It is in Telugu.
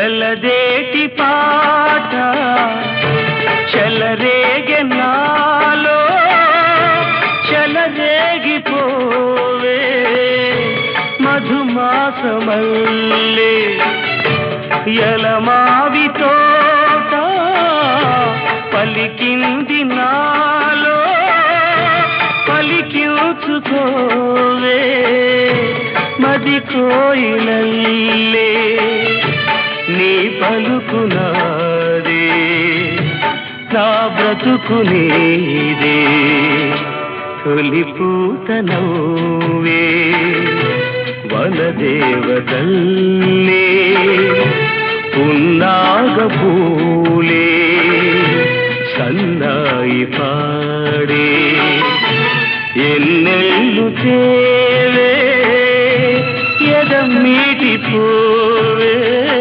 ఎలదేటి పాట చెలరేగె నాలో చెలరేగిపోవే మధుమాసమల్లే ఎలమావి తోట పలికింది నాలో పలికించుకోవే మది కోయిలల్లే నీ పలుకు నాదే నా బ్రతుకు నీదే తొలి పూత నవ్వే వనదేవతల్లే పున్నాగ పూలే సన్నాయి పాడే ఎన్నెల్లు